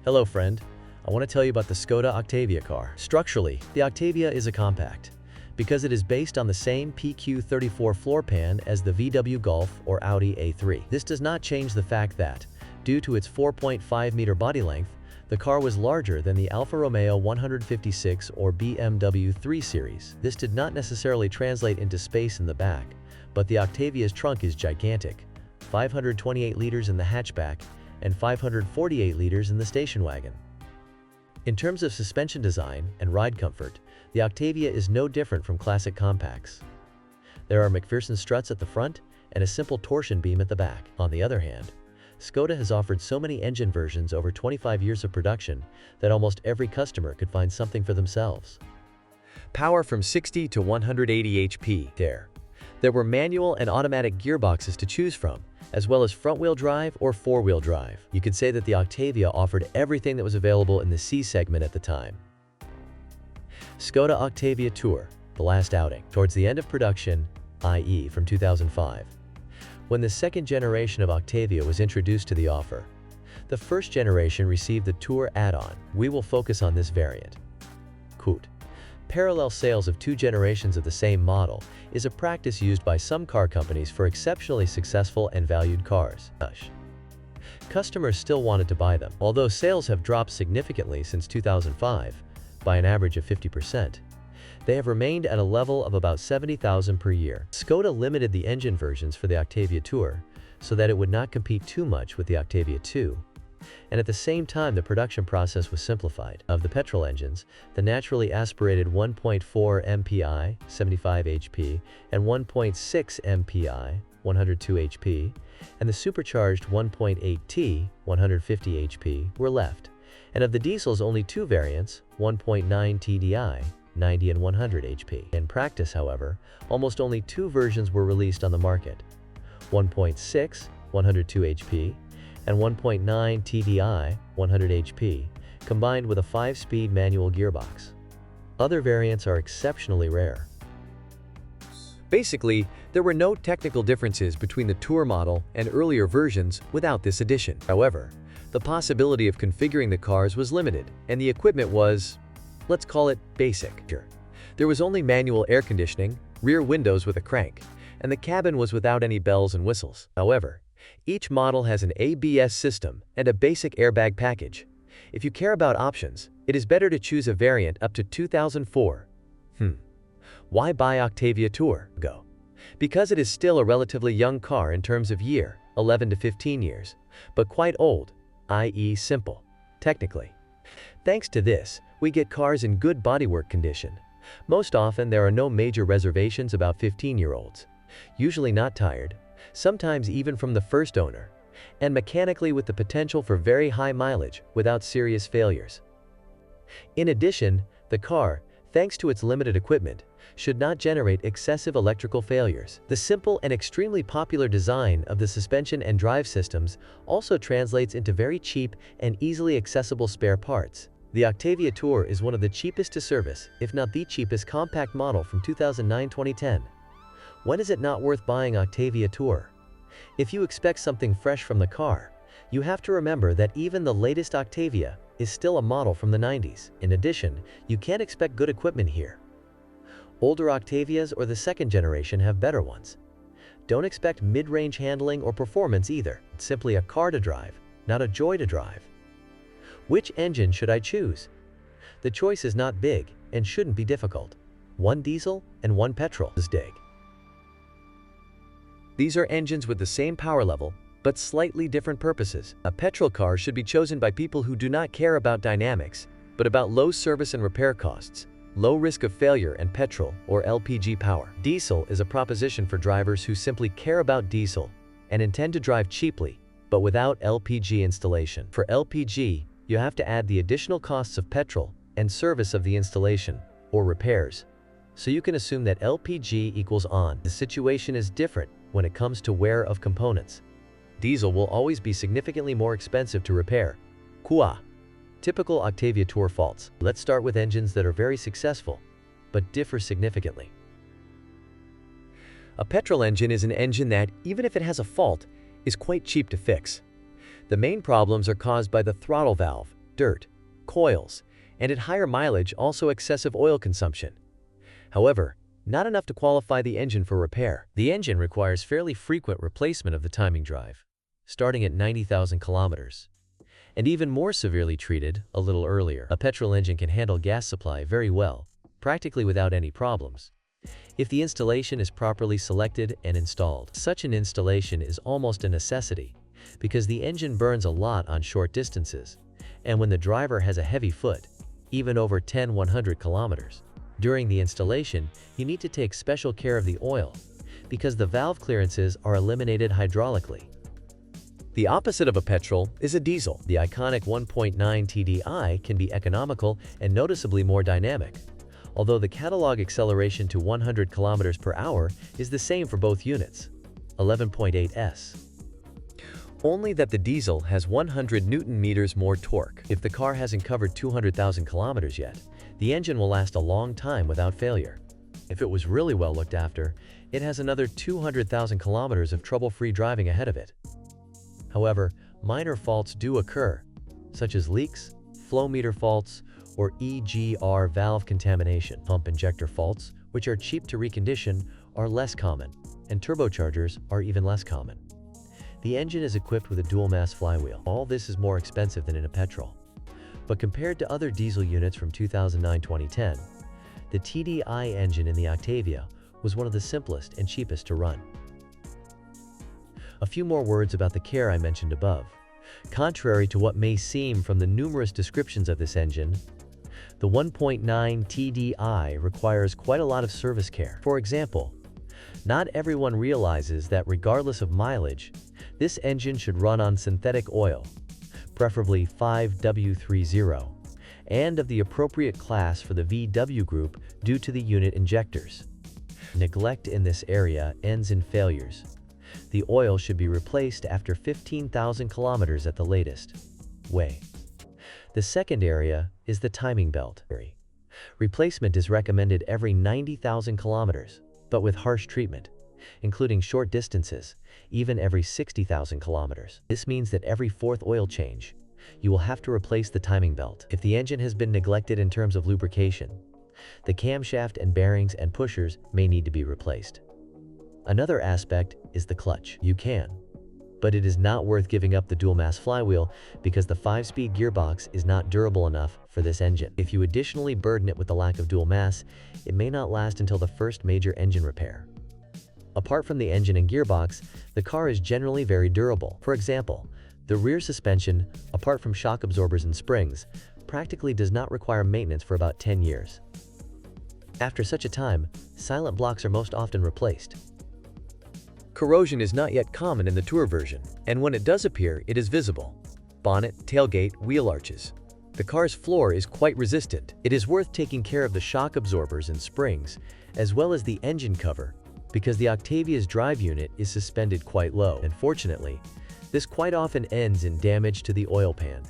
Hello friend, I want to tell you about the Skoda Octavia car. Structurally, the Octavia is a compact, because it is based on the same PQ34 floor pan as the VW Golf or Audi A3. This does not change the fact that, due to its 4.5-meter body length, the car was larger than the Alfa Romeo 156 or BMW 3 Series. This did not necessarily translate into space in the back, but the Octavia's trunk is gigantic, 528 liters in the hatchback and 548 liters in the station wagon. In terms of suspension design and ride comfort, the Octavia is no different from classic compacts. There are McPherson struts at the front and a simple torsion beam at the back. On the other hand, Skoda has offered so many engine versions over 25 years of production that almost every customer could find something for themselves. Power from 60 to 180 HP. There were manual and automatic gearboxes to choose from, as well as front-wheel drive or four-wheel drive. You could say that the Octavia offered everything that was available in the C segment at the time. Skoda Octavia-Tour, the last outing, towards the end of production, i.e. from 2005. When the second generation of Octavia was introduced to the offer, the first generation received the Tour add-on. We will focus on this variant. Parallel sales of two generations of the same model is a practice used by some car companies for exceptionally successful and valued cars. Customers still wanted to buy them, although sales have dropped significantly since 2005, by an average of 50%. They have remained at a level of about 70,000 per year. Skoda limited the engine versions for the Octavia Tour so that it would not compete too much with the Octavia 2. And at the same time, the production process was simplified. Of the petrol engines, the naturally aspirated 1.4 MPI, 75 HP, and 1.6 MPI, 102 HP, and the supercharged 1.8T, 150 HP, were left. And of the diesels, only two variants, 1.9 TDI, 90 and 100 HP. In practice, however, almost only two versions were released on the market: 1.6, 102 HP, and 1.9 TDI, 100 HP, combined with a 5-speed manual gearbox. Other variants are exceptionally rare. Basically, there were no technical differences between the Tour model and earlier versions without this addition. However, the possibility of configuring the cars was limited, and the equipment was, let's call it, basic. There was only manual air conditioning, rear windows with a crank, and the cabin was without any bells and whistles. However, each model has an ABS system and a basic airbag package. If you care about options, it is better to choose a variant up to 2004. Why buy Octavia Tour? Because it is still a relatively young car in terms of year, 11 to 15 years, but quite old, i.e. simple, technically. Thanks to this, we get cars in good bodywork condition. Most often there are no major reservations about 15-year-olds, usually not tired, sometimes even from the first owner, and mechanically with the potential for very high mileage without serious failures. In addition, the car, thanks to its limited equipment, should not generate excessive electrical failures. The simple and extremely popular design of the suspension and drive systems also translates into very cheap and easily accessible spare parts. The Octavia Tour is one of the cheapest to service, if not the cheapest compact model from 2009-2010. When is it not worth buying Octavia Tour? If you expect something fresh from the car, you have to remember that even the latest Octavia is still a model from the 90s. In addition, you can't expect good equipment here. Older Octavias or the second generation have better ones. Don't expect mid-range handling or performance either. It's simply a car to drive, not a joy to drive. Which engine should I choose? The choice is not big and shouldn't be difficult. One diesel and one petrol. These are engines with the same power level, but slightly different purposes. A petrol car should be chosen by people who do not care about dynamics, but about low service and repair costs, low risk of failure, and petrol or LPG power. Diesel is a proposition for drivers who simply care about diesel and intend to drive cheaply, but without LPG installation. For LPG, you have to add the additional costs of petrol and service of the installation or repairs. So you can assume that LPG equals on. The situation is different when it comes to wear of components. Diesel will always be significantly more expensive to repair. Typical Octavia Tour faults. Let's start with engines that are very successful, but differ significantly. A petrol engine is an engine that, even if it has a fault, is quite cheap to fix. The main problems are caused by the throttle valve, dirt, coils, and at higher mileage also excessive oil consumption. However, not enough to qualify the engine for repair. The engine requires fairly frequent replacement of the timing drive, starting at 90,000 kilometers, and even more severely treated a little earlier. A petrol engine can handle gas supply very well, practically without any problems, if the installation is properly selected and installed. Such an installation is almost a necessity because the engine burns a lot on short distances, and when the driver has a heavy foot, even over 100 kilometers. During the installation, you need to take special care of the oil because the valve clearances are eliminated hydraulically. The opposite of a petrol is a diesel. The iconic 1.9 TDI can be economical and noticeably more dynamic, although the catalog acceleration to 100 km per hour is the same for both units, 11.8 s. Only that the diesel has 100 Nm more torque. If the car hasn't covered 200,000 kilometers yet, the engine will last a long time without failure. If it was really well looked after, it has another 200,000 kilometers of trouble-free driving ahead of it. However, minor faults do occur, such as leaks, flow meter faults, or EGR valve contamination. Pump injector faults, which are cheap to recondition, are less common, and turbochargers are even less common. The engine is equipped with a dual-mass flywheel. All this is more expensive than in a petrol. But compared to other diesel units from 2009-2010, the TDI engine in the Octavia was one of the simplest and cheapest to run. A few more words about the care I mentioned above. Contrary to what may seem from the numerous descriptions of this engine, the 1.9 TDI requires quite a lot of service care. For example, not everyone realizes that regardless of mileage, this engine should run on synthetic oil, preferably 5W30, and of the appropriate class for the VW group due to the unit injectors. Neglect in this area ends in failures. The oil should be replaced after 15,000 kilometers at the latest. The second area is the timing belt. Replacement is recommended every 90,000 kilometers, but with harsh treatment, including short distances, even every 60,000 kilometers. This means that every fourth oil change, you will have to replace the timing belt. If the engine has been neglected in terms of lubrication, the camshaft and bearings and pushers may need to be replaced. Another aspect is the clutch. You can, but it is not worth giving up the dual-mass flywheel because the 5-speed gearbox is not durable enough for this engine. If you additionally burden it with the lack of dual mass, it may not last until the first major engine repair. Apart from the engine and gearbox, the car is generally very durable. For example, the rear suspension, apart from shock absorbers and springs, practically does not require maintenance for about 10 years. After such a time, silent blocks are most often replaced. Corrosion is not yet common in the Tour version, and when it does appear, it is visible. Bonnet, tailgate, wheel arches. The car's floor is quite resistant. It is worth taking care of the shock absorbers and springs, as well as the engine cover, because the Octavia's drive unit is suspended quite low. Unfortunately, this quite often ends in damage to the oil pan.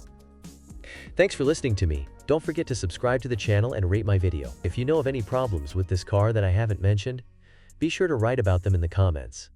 Thanks for listening to me. Don't forget to subscribe to the channel and rate my video. If you know of any problems with this car that I haven't mentioned, be sure to write about them in the comments.